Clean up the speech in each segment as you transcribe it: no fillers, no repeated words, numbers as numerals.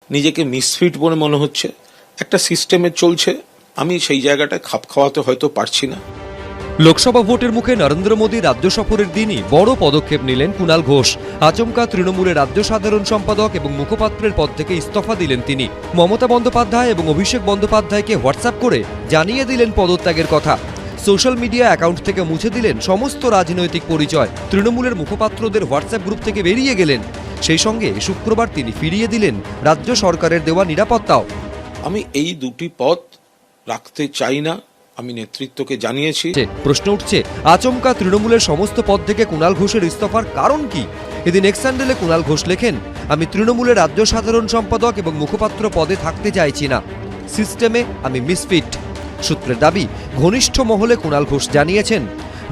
নিজেকে মিসফিট বলে মনে হচ্ছে, একটা সিস্টেমে চলছে, আমি সেই জায়গাটায় খাপ খাওয়াতে হয়তো পারছি না। লোকসভা ভোটের মুখে নরেন্দ্র মোদী রাজ্য সফরের দিনই বড় পদক্ষেপ নিলেন কুণাল ঘোষ। আচমকা তৃণমূলের রাজ্য সাধারণ সম্পাদক এবং মুখপাত্রের পদ থেকে ইস্তফা দিলেন তিনি। মমতা বন্দ্যোপাধ্যায় এবং অভিষেক বন্দ্যোপাধ্যায়কে হোয়াটসঅ্যাপ করে জানিয়ে দিলেন পদত্যাগের কথা। সোশ্যাল মিডিয়া অ্যাকাউন্ট থেকে মুছে দিলেন সমস্ত রাজনৈতিক পরিচয়। তৃণমূলের মুখপাত্রদের হোয়াটসঅ্যাপ গ্রুপ থেকে বেরিয়ে গেলেন। সেই সঙ্গে শুক্রবার তিনি ফিরিয়ে দিলেন রাজ্য সরকারের দেওয়া নিরাপত্তাও। আমি এই দুটি পদ রাখতে চাই না, আমি নেতৃত্বকে জানিয়েছি। প্রশ্ন উঠছে, আচমকা তৃণমূলের সমস্ত পদ থেকে কুণাল ঘোষের ইস্তফার কারণ কি? এদিন এক্স হ্যান্ডেলে কুণাল ঘোষ লেখেন, আমি তৃণমূলের রাজ্য সাধারণ সম্পাদক এবং মুখপাত্র পদে থাকতে চাইছি না, সিস্টেমে আমি মিসফিট। সূত্রের দাবি, ঘনিষ্ঠ মহলে কুণাল ঘোষ জানিয়েছেন,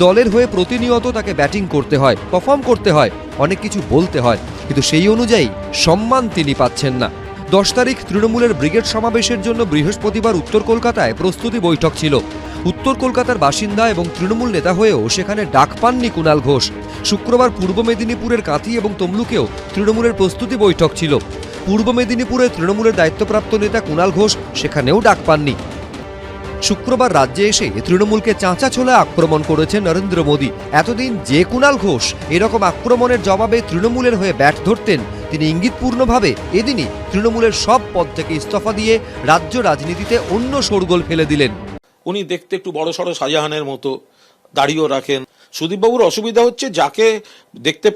দলের হয়ে প্রতিনিয়ত তাকে ব্যাটিং করতে হয়, পারফর্ম করতে হয়, অনেক কিছু বলতে হয়, কিন্তু সেই অনুযায়ী সম্মান তিনি পাচ্ছেন না। 10 তারিখ তৃণমূলের ব্রিগেড সমাবেশের জন্য বৃহস্পতিবার উত্তর কলকাতায় প্রস্তুতি বৈঠক ছিল। উত্তর কলকাতার বাসিন্দা এবং তৃণমূল নেতা হয়েও সেখানে ডাক পাননি কুণাল ঘোষ। শুক্রবার পূর্ব মেদিনীপুরের কাঁথি এবং তমলুকেও তৃণমূলের প্রস্তুতি বৈঠক ছিল। পূর্ব মেদিনীপুরে তৃণমূলের দায়িত্বপ্রাপ্ত নেতা কুণাল ঘোষ সেখানেও ডাক পাননি। শুক্রবার রাজ্যে এসে তৃণমূলকে চাঁচা ছোলা আক্রমণ করেছেন নরেন্দ্র মোদী। এতদিন যে কুণাল ঘোষ এরকম আক্রমণের জবাবে তৃণমূলের হয়ে ব্যাট ধরতেন, তিনি ইঙ্গিতপূর্ণভাবে এদিনই তৃণমূলের সব পদ থেকে ইস্তফা দিয়ে রাজ্য রাজনীতিতে অন্য শোরগোল ফেলে দিলেন। উনি দেখতে একটু বড় সড়ো শাহজাহানের মতো, দাড়িও রাখেন। সুদীপবাবুর অসুবিধা হচ্ছে, যাকে দেখতে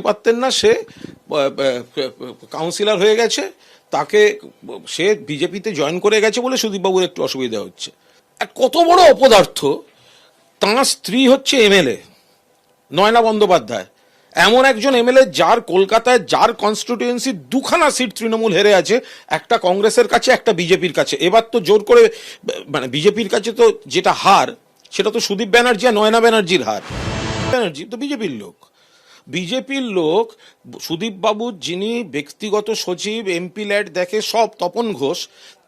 পারতেন না সে কাউন্সিলর হয়ে গেছে, তাকে সে বিজেপিতে জয়েন করে গেছে বলে সুদীপবাবুর একটু অসুবিধা হচ্ছে। আর কত বড় অপদার্থ, তাঁর স্ত্রী হচ্ছে এমএলএ নয়না বন্দ্যোপাধ্যায়, এমন একজন এমএলএ যার কলকাতায় যার কনস্টিটিউয়েন্সি 2খানা সিট তৃণমূল হেরে আছে, একটা কংগ্রেসের কাছে, একটা বিজেপির কাছে। এবার তো জোর করে মানে বিজেপির কাছে তো যেটা হার, সেটা তো সুদীপ ব্যানার্জি আর নয়না ব্যানার্জির হার। ব্যানার্জি তো বিজেপির লোক সুদীপ বাবুর যিনি ব্যক্তিগত সচিব, এমপি ল্যাড দেখে সব, তপন ঘোষ,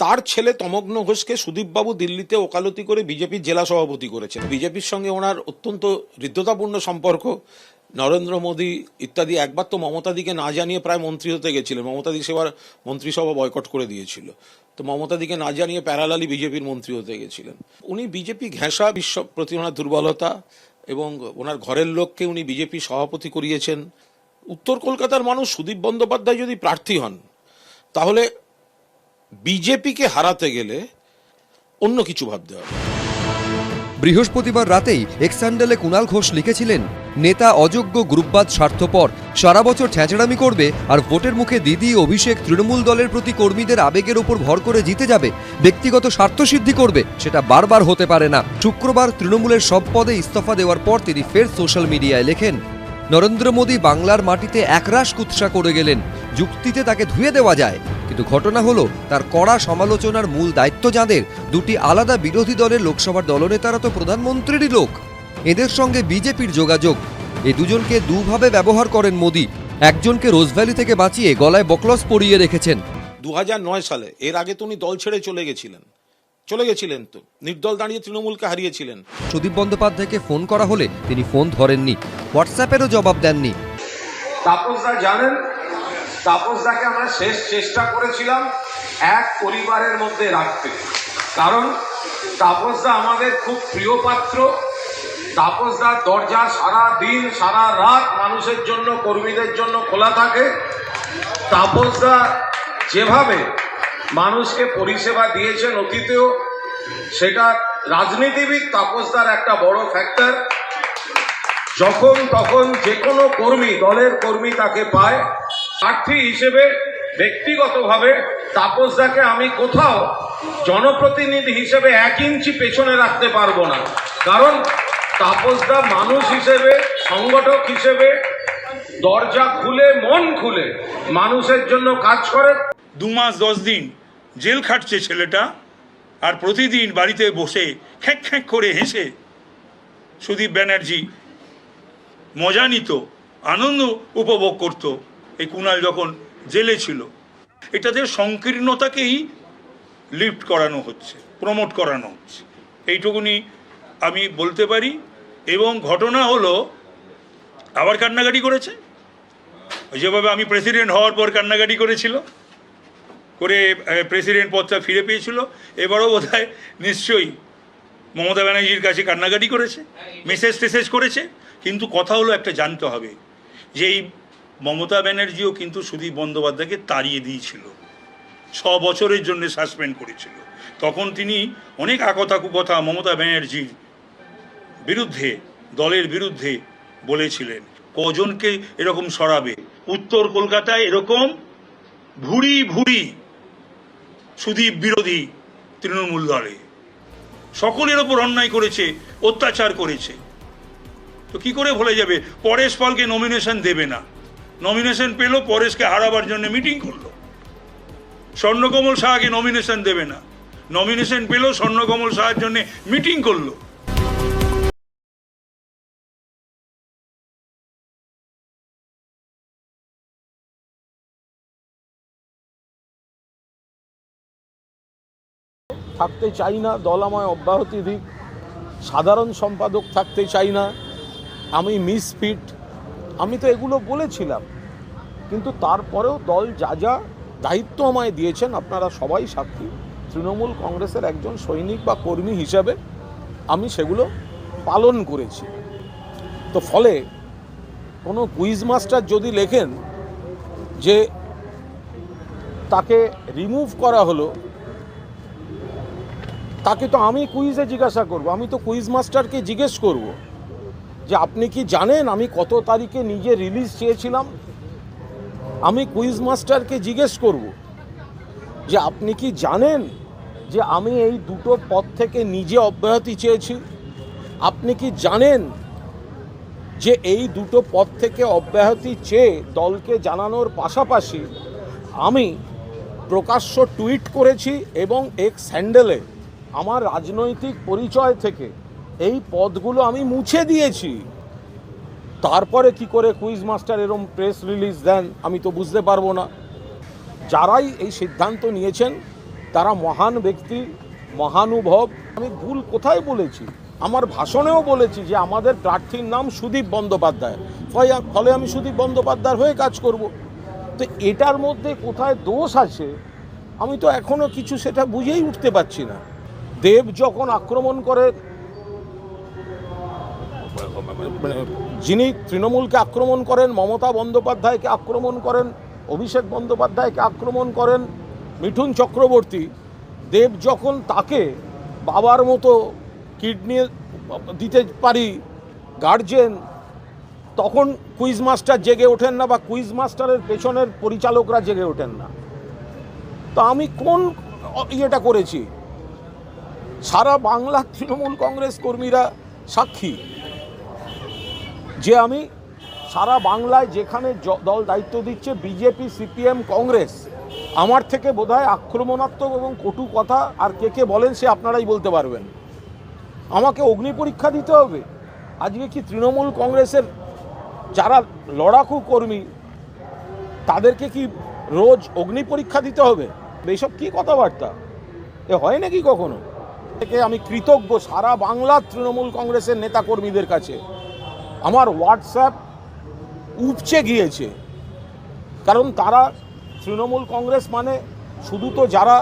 তার ছেলে তমগ্ন ঘোষকে সুদীপবাবু দিল্লিতে ওকালতি করে বিজেপির জেলা সভাপতি করেছেন। বিজেপির সঙ্গে ওনার অত্যন্ত হৃদ্যতাপূর্ণ সম্পর্ক। নরেন্দ্র মোদী ইত্যাদি একবার তো মমতাদিকে না জানিয়ে প্রায় মন্ত্রী হতে গেছিলেন। মমতাদি সেবার মন্ত্রিসভা বয়কট করে দিয়েছিল, তো মমতাদিকে না জানিয়ে প্যারালালি বিজেপির মন্ত্রী হতে গেছিলেন। উনি বিজেপি ঘেঁষা, বিশ্ব প্রতি ওনার দুর্বলতা, এবং ওনার ঘরের লোককে উনি বিজেপি সভাপতি করিয়েছেন। উত্তর কলকাতার মানুষ সুদীপ বন্দ্যোপাধ্যায় যদি প্রার্থী হন, তাহলে বিজেপিকে হারাতে গেলে অন্য কিছু ভাবতে হবে। বৃহস্পতিবার রাতেই এক্স হ্যান্ডেলে কুণাল ঘোষ লিখেছিলেন, নেতা অযোগ্য, গ্রুপবাদ, স্বার্থপর, সারা বছর ছ্যাঁচড়ামি করবে আর ভোটের মুখে দিদি অভিষেক তৃণমূল দলের প্রতি কর্মীদের আবেগের ওপর ভর করে জিতে যাবে, ব্যক্তিগত স্বার্থসিদ্ধি করবে, সেটা বারবার হতে পারে না। শুক্রবার তৃণমূলের সব পদে ইস্তফা দেওয়ার পর তিনি ফের সোশ্যাল মিডিয়ায় লেখেন, নরেন্দ্র মোদী বাংলার মাটিতে একরাশ কুৎসা করে গেলেন, যুক্তিতে তাকে ধুয়ে দেওয়া যায়, কিন্তু ঘটনা হলো তার কড়া সমালোচনার মূল দায়িত্ব যাঁদের, দুটি আলাদা বিরোধী দলের লোকসভার দলনেতারা তো প্রধানমন্ত্রীরই লোক, এদের সঙ্গে বিজেপির যোগাযোগ। এই দুজনকে দুভাবে ব্যবহার করেন মোদী। একজনকে রোজভ্যালি থেকে বাঁচিয়ে গলায় বকলস পরিয়ে রেখেছেন 2009 সালে। এর আগে তো উনি দল ছেড়ে চলে গেছিলেন, তো নির্দল দাঁড়িয়ে তৃণমূলকে হারিয়েছিলেন। সুদীপ বন্দ্যোপাধ্যায়কে ফোন করা হলে তিনি ফোন ধরেননি, হোয়াটসঅ্যাপেরও জবাব দেননি। তাপসদা জানেন, তাপসদাকে আমরা শেষ চেষ্টা করেছিলাম এক পরিবারের মধ্যে রাখতে, কারণ তাপসদা আমাদের খুব প্রিয় পাত্র। তাপসদার দরজা সারা দিন সারা রাত মানুষের জন্য, কর্মীদের জন্য খোলা থাকে। তাপসদা যেভাবে মানুষকে পরিষেবা দিয়েছেন অতীতেও, সেটা রাজনীতিবিদ তাপসদার একটা বড় ফ্যাক্টর। যখন তখন যে কোনো কর্মী, দলের কর্মী তাকে পায়। প্রার্থী হিসেবে ব্যক্তিগতভাবে তাপসদাকে আমি কোথাও জনপ্রতিনিধি হিসেবে 1 ইঞ্চি পেছনে রাখতে পারবো না, কারণ তাপসদা মানুষ হিসেবে, সংগঠক হিসেবে দরজা খুলে, মন খুলে মানুষের জন্য কাজ করে। 2 মাস 10 দিন জেল খাটছে ছেলেটা, আর প্রতিদিন বাড়িতে বসে খ্যাঁক খ্যাঁক করে হেসে সুদীপ ব্যানার্জি মজা নিত, আনন্দ উপভোগ করত এই কুণাল যখন জেলে ছিল। এটাদের সংকীর্ণতাকেই লিফট করানো হচ্ছে, প্রমোট করানো হচ্ছে, এইটুকুনি আমি বলতে পারি। এবং ঘটনা হলো আবার কান্নাকাটি করেছে, যেভাবে আমি প্রেসিডেন্ট হওয়ার পর কান্নাকাটি করে প্রেসিডেন্ট পদটা ফিরে পেয়েছিল, এবারও বোধহয় নিশ্চয়ই মমতা ব্যানার্জির কাছে কান্নাকাটি করেছে, মেসেজ করেছে। কিন্তু কথা হলো একটা জানতে হবে যে এই মমতা ব্যানার্জিও কিন্তু সুদীপ বন্দ্যোপাধ্যায়কে তাড়িয়ে দিয়েছিল, 6 বছরের জন্য সাসপেন্ড করেছিল। তখন তিনি অনেক আকথা কুকথা মমতা ব্যানার্জির বিরুদ্ধে, দলের বিরুদ্ধে বলেছিলেন। কজনকে এরকম সরাবে? উত্তর কলকাতায় এরকম ভুরি ভুরি সুদীপ বিরোধী তৃণমূল দলে সকলের ওপর অন্যায় করেছে, অত্যাচার করেছে। তো কি করে ভুলে যাবে? পরেশ পালকে নমিনেশন দেবে না, নমিনেশন পেল, পরেশকে হারাবার জন্য মিটিং করলো। স্বর্ণকমল শাহকে নমিনেশন দেবে না, নমিনেশন পেল, স্বর্ণকমল শাহের জন্য মিটিং করলো। থাকতে চাই না, দল আমায় অব্যাহতি দিক, সাধারণ সম্পাদক থাকতে চাই না, আমি মিসফিট, আমি তো এগুলো বলেছিলাম। কিন্তু তারপরেও দল যা যা দায়িত্ব আমায় দিয়েছেন, আপনারা সবাই সাক্ষী, তৃণমূল কংগ্রেসের একজন সৈনিক বা কর্মী হিসাবে আমি সেগুলো পালন করেছি। তো ফলে কোনো কুইজ মাস্টার যদি লেখেন যে তাকে রিমুভ করা হলো, তাকে তো আমি কুইজে জিজ্ঞাসা করব, আমি তো কুইজ মাস্টারকে জিজ্ঞেস করব যে আপনি কি জানেন আমি কত তারিখে নিজে রিলিজ চেয়েছিলাম। আমি কুইজ মাস্টারকে জিজ্ঞেস করব যে আপনি কি জানেন যে আমি এই দুটো পদ থেকে নিজে অব্যাহতি চেয়েছি। আপনি কি জানেন যে এই দুটো পদ থেকে অব্যাহতি চেয়ে দলকে জানানোর পাশাপাশি আমি প্রকাশ্য টুইট করেছি এবং এক্স হ্যান্ডেলে আমার রাজনৈতিক পরিচয় থেকে এই পদগুলো আমি মুছে দিয়েছি। তারপরে কি করে কুইজ মাস্টার এরম প্রেস রিলিজ দেন আমি তো বুঝতে পারবো না। যারাই এই সিদ্ধান্ত নিয়েছেন তারা মহান ব্যক্তি, মহানুভব। আমি ভুল কোথায় বলেছি? আমার ভাষণেও বলেছি যে আমাদের প্রার্থীর নাম সুদীপ বন্দ্যোপাধ্যায়, ফলে আমি সুদীপ বন্দ্যোপাধ্যায়ের হয়ে কাজ করব। তো এটার মধ্যে কোথায় দোষ আছে আমি তো এখনো কিছু সেটা বুঝেই উঠতে পারছি না। দেব যখন আক্রমণ করে, যিনি তৃণমূলকে আক্রমণ করেন, মমতা বন্দ্যোপাধ্যায়কে আক্রমণ করেন, অভিষেক বন্দ্যোপাধ্যায়কে আক্রমণ করেন মিঠুন চক্রবর্তী, দেব যখন তাকে বাবার মতো কিডনি দিতে পারি গার্জেন, তখন কুইজ মাস্টার জেগে ওঠেন না বা কুইজ মাস্টারের পেছনের পরিচালকরা জেগে ওঠেন না। তো আমি কোন ইয়েটা করেছি? সারা বাংলা তৃণমূল কংগ্রেস কর্মীরা সাক্ষী যে আমি সারা বাংলায় যেখানে দল দায়িত্ব দিচ্ছে, বিজেপি, সিপিএম, কংগ্রেস, আমার থেকে বোধহয় আক্রমণাত্মক এবং কটু কথা আর কে বলেন সে আপনারাই বলতে পারবেন। আমাকে অগ্নি পরীক্ষা দিতে হবে? আজকে কি তৃণমূল কংগ্রেসের যারা লড়াকু কর্মী তাদেরকে কি রোজ অগ্নি পরীক্ষা দিতে হবে? এইসব কি কথাবার্তা? এ হয় নাকি কখনো? থেকে আমি কৃতজ্ঞ সারা বাংলার তৃণমূল কংগ্রেসের নেতাকর্মীদের কাছে। আমার হোয়াটসঅ্যাপ উপচে গিয়েছে, কারণ তারা তৃণমূল কংগ্রেস মানে শুধু তো যারা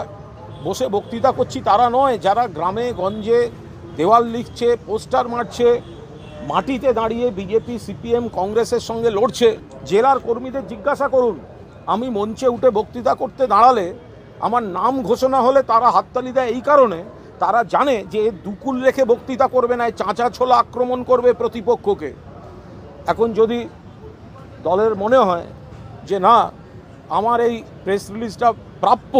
বসে বক্তৃতা করছি তারা নয়, যারা গ্রামে গঞ্জে দেওয়াল লিখছে, পোস্টার মারছে, মাটিতে দাঁড়িয়ে বিজেপি, সিপিএম, কংগ্রেসের সঙ্গে লড়ছে। জেলার কর্মীদের জিজ্ঞাসা করুন, আমি মঞ্চে উঠে বক্তৃতা করতে দাঁড়ালে আমার নাম ঘোষণা হলে তারা হাততালি দেয় এই কারণে, তারা জানে যে দুকুল রেখে বক্তৃতা করবে না, চাঁচা ছোলা আক্রমণ করবে প্রতিপক্ষকে। এখন যদি দলের মনে হয় যে না আমার এই প্রেস রিলিজটা প্রাপ্য,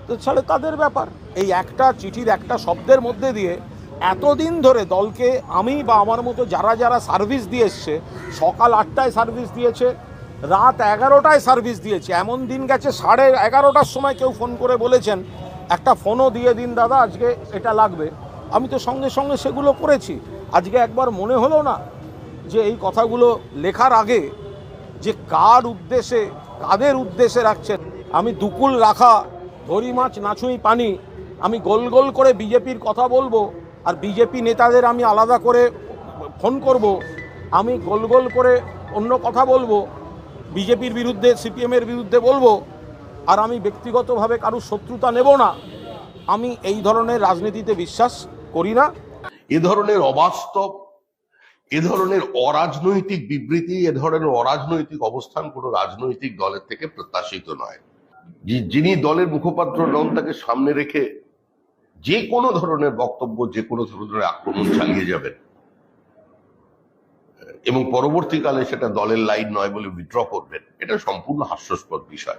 তো তাহলে তাদের ব্যাপার। এই একটা চিঠির একটা শব্দের মধ্যে দিয়ে এতদিন ধরে দলকে আমি বা আমার মতো যারা যারা সার্ভিস দিয়ে এসছে, সকাল 8টায় সার্ভিস দিয়েছে, রাত 11টায় সার্ভিস দিয়েছে, এমন দিন গেছে 11:30টার সময় কেউ ফোন করে বলেছেন একটা ফোনও দিয়ে দিন দাদা আজকে এটা লাগবে। আমি তো সঙ্গে সঙ্গে সেগুলো করেছি। আজকে একবার মনে হলো না যে এই কথাগুলো লেখার আগে যে কার উদ্দেশ্যে, কাদের উদ্দেশ্যে রাখছেন? আমি দুকুল রাখা, ধরি মাছ নাছুই পানি, আমি গোল গোল করে বিজেপির কথা বলবো আর বিজেপি নেতাদের আমি আলাদা করে ফোন করব, আমি গোল গোল করে অন্য কথা বলবো, বিজেপির বিরুদ্ধে, সিপিএম এর বিরুদ্ধে বলবো, আর আমি ব্যক্তিগতভাবে কারুর শত্রুতা নেব না, আমি এই ধরনের রাজনীতিতে বিশ্বাস করি না। এ ধরনের অবাস্তব, এ ধরনের অরাজনৈতিক বিবৃতি, এ ধরনের অরাজনৈতিক অবস্থান কোনো রাজনৈতিক দলের থেকে প্রত্যাশিত নয়। যিনি দলের মুখপাত্র নন তাকে সামনে রেখে যে কোনো ধরনের বক্তব্য, যে কোনো ধরনের আক্রমণ চালিয়ে যাবেন এবং পরবর্তীকালে সেটা দলের লাইন নয় বলে উইথড্র করবেন, এটা সম্পূর্ণ হাস্যাস্পদ বিষয়।